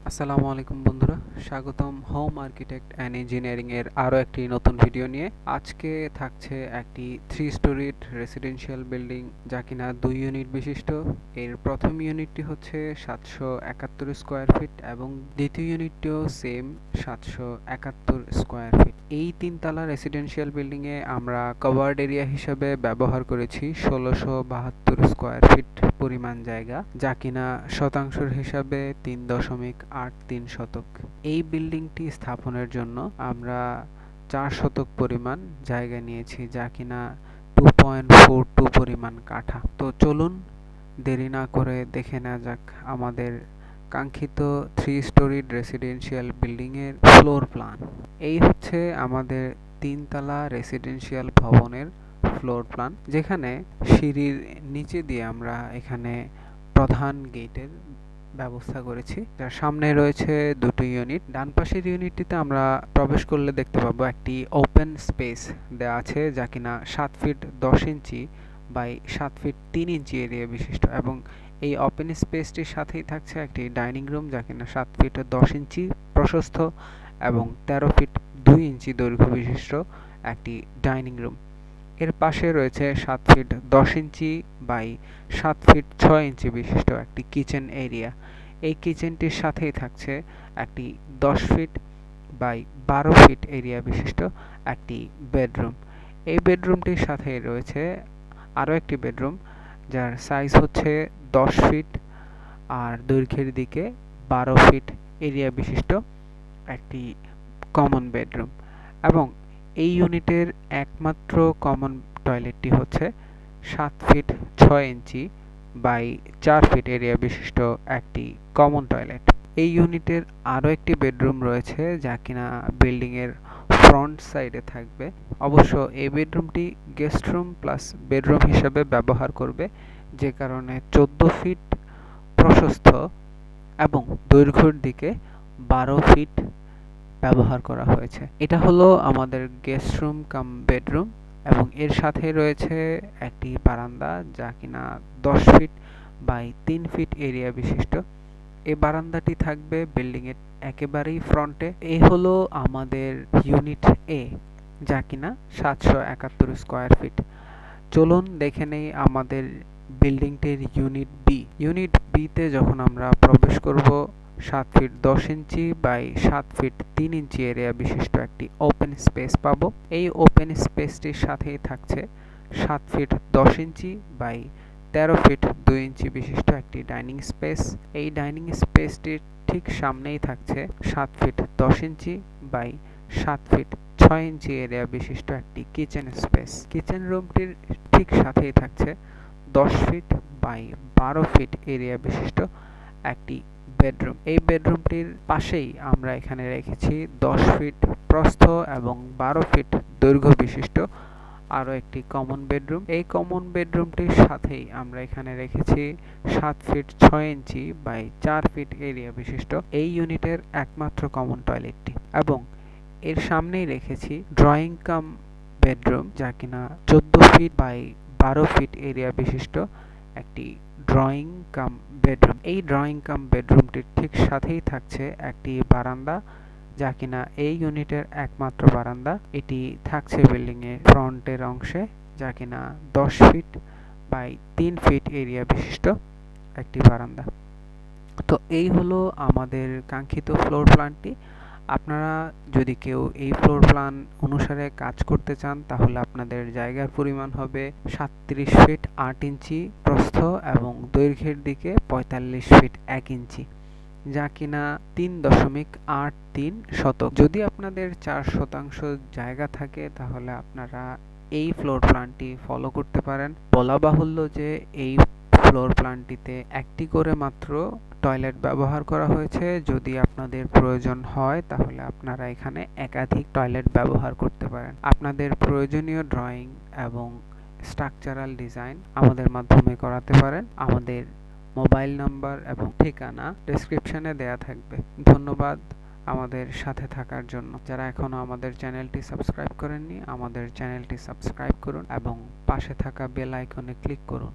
আসসালামু আলাইকুম বন্ধুরা, স্বাগতম হোম আর্কিটেক্ট অ্যান্ড ইঞ্জিনিয়ারিং এর আরও একটি নতুন ভিডিও নিয়ে। আজকে থাকছে একটি 3 স্টোরিড রেসিডেন্সিয়াল বিল্ডিং, যা কিনা 2 ইউনিট বিশিষ্ট। এর প্রথম ইউনিটটি হচ্ছে 771 স্কোয়ার ফিট এবং দ্বিতীয় ইউনিটটিও সেম 771 স্কোয়ার ফিট। এই তিনতলা রেসিডেন্সিয়াল বিল্ডিং এ আমরা কভার্ড এরিয়া হিসেবে ব্যবহার করেছি 1672 স্কোয়ার ফিট পরিমাণ জায়গা, যা কিনা শতাংশের হিসাবে 3.83 শতক। এই বিল্ডিংটি স্থাপনের জন্য আমরা 4 শতক পরিমাণ জায়গা নিয়েছি, যা কিনা 2.42 পরিমাণ কাঠা। তো চলুন দেরি না করে দেখে নেওয়া যাক আমাদের কাঙ্ক্ষিত 3 স্টোরিড রেসিডেন্সিয়াল বিল্ডিং এর ফ্লোর প্ল্যান। এই হচ্ছে আমাদের তিনতলা রেসিডেন্সিয়াল ভবনের ফ্লোর প্ল্যান, যেখানে সিঁড়ির নিচে দিয়ে আমরা এখানে প্রধান গেটের ব্যবস্থা করেছি, যার সামনে রয়েছে দুটো ইউনিট। ডান পাশের ইউনিটটিতে আমরা প্রবেশ করলে দেখতে পাবো একটি ওপেন স্পেস দেওয়া আছে, যা কিনা 7 feet 10 inch by 7 feet 3 inch area বিশিষ্ট, এবং এই ওপেন স্পেসটির সাথেই থাকছে একটি ডাইনিং রুম, যা কিনা 7 ফিট 10 ইঞ্চি প্রশস্ত এবং 13 ফিট 2 ইঞ্চি দৈর্ঘ্য বিশিষ্ট একটি ডাইনিং রুম। এর পাশে রয়েছে 7 ফিট 10 ইঞ্চি বাই 7 ফিট 6 ইঞ্চি বিশিষ্ট একটি কিচেন এরিয়া। এই কিচেনটির সাথেই থাকছে একটি 10 ফিট বাই 12 ফিট এরিয়া বিশিষ্ট একটি বেডরুম। এই বেডরুমটির সাথে রয়েছে আরও একটি বেডরুম, যার সাইজ হচ্ছে 10 ফিট আর দৈর্ঘ্যের দিকে 12 ফিট এরিয়া বিশিষ্ট একটি কমন বেডরুম। এবং এই ইউনিটের একমাত্র কমন টয়লেটটি হচ্ছে 7 feet 6 inch by 4 feet area বিশিষ্ট একটি কমন টয়লেট। এই ইউনিটের আরও একটি বেডরুম রয়েছে, যা কিনা বিল্ডিং এর ফ্রন্ট সাইডে থাকবে। অবশ্য এই বেডরুমটি গেস্ট রুম প্লাস বেডরুম হিসেবে ব্যবহার করবে, যে কারণে 14 ফিট প্রশস্ত এবং দৈর্ঘ্যের দিকে 12 ফিট ব্যবহার করা হয়েছে। এটা হলো আমাদের গেস্ট রুম কাম বেডরুম, এবং এর সাথে রয়েছে একটি বারান্দা, যা কিনা 10 ফিট বাই 3 ফিট এরিয়া বিশিষ্ট। এই বারান্দাটি থাকবে বিল্ডিং এর একেবারেই ফ্রন্টে। এই হলো আমাদের ইউনিট এ, যা কিনা 771 স্কোয়ার ফিট। চলুন দেখে নেই আমাদের বিল্ডিংটির ইউনিট বি। ইউনিট বি তে যখন আমরা প্রবেশ করব, 7 feet 10 inch by 7 feet 3 inch area বিশিষ্ট একটি ওপেন স্পেস পাবো। এই ওপেন স্পেসটির সাথেই থাকছে 7 feet 10 inch by 13 feet 2 inch বিশিষ্ট একটি ডাইনিং স্পেস। এই ডাইনিং স্পেসটির ঠিক সামনেই থাকছে 7 feet 10 inch by 7 feet 6 inch area বিশিষ্ট একটি কিচেন স্পেস। কিচেন রুমটির ঠিক সাথেই থাকছে 10 ফিট বাই 12 ফিট এরিয়া বিশিষ্ট একটি বেডরুম। এই বেডরুমটির পাশেই আমরা এখানে রেখেছি 10 ফিট প্রস্থ এবং 12 ফিট দৈর্ঘ্য বিশিষ্ট আরও একটি কমন বেডরুম। এই কমন বেডরুমটির সাথেই আমরা এখানে রেখেছি 7 feet 6 inch by 4 feet area বিশিষ্ট এই ইউনিটের একমাত্র কমন টয়লেটটি, এবং এর সামনেই রেখেছি ড্রয়িং কাম বেডরুম, যা কিনা 14 ফিট বাই 12 ফিট এরিয়া বিশিষ্ট একটি ড্রয়িং কাম বেডরুম। এই ড্রয়িং কাম বেডরুমটির ঠিক সাথেই থাকছে একটি বারান্দা, যা কিনা এই ইউনিটের একমাত্র বারান্দা। এটি থাকছে বিল্ডিং এর ফ্রন্টের অংশে, যা কিনা 10 ফিট বাই 3 ফিট এরিয়া বিশিষ্ট একটি বারান্দা। তো এই হলো আমাদের কাঙ্ক্ষিত ফ্লোর প্ল্যানটি। আপনারা যদি কেউ এই ফ্লোর প্ল্যান অনুসারে কাজ করতে চান, তাহলে আপনাদের জায়গার পরিমাণ হবে 37 ফিট 8 ইঞ্চি প্রস্থ এবং দৈর্ঘ্যের দিকে 45 ফিট 1 ইঞ্চি, যা কিনা 3.83 শতক। যদি আপনাদের 4 শতাংশ জায়গা থাকে, তাহলে আপনারা এই ফ্লোর প্ল্যানটি ফলো করতে পারেন। বলা বাহুল্য যে এই ফ্লোর প্ল্যানটিতে একটি করে মাত্র টয়লেট ব্যবহার করা হয়েছে। যদি আপনাদের প্রয়োজন হয়, তাহলে আপনারা এখানে একাধিক টয়লেট ব্যবহার করতে পারেন। আপনাদের প্রয়োজনীয় ড্রয়িং এবং স্ট্রাকচারাল ডিজাইন আমাদের মাধ্যমে করাতে পারেন। আমাদের মোবাইল নাম্বার এবং ঠিকানা ডেসক্রিপশনে দেয়া থাকবে। ধন্যবাদ আমাদের সাথে থাকার জন্য। যারা এখনো আমাদের চ্যানেলটি সাবস্ক্রাইব করেননি, আমাদের চ্যানেলটি সাবস্ক্রাইব করুন এবং পাশে থাকা বেল আইকনে ক্লিক করুন।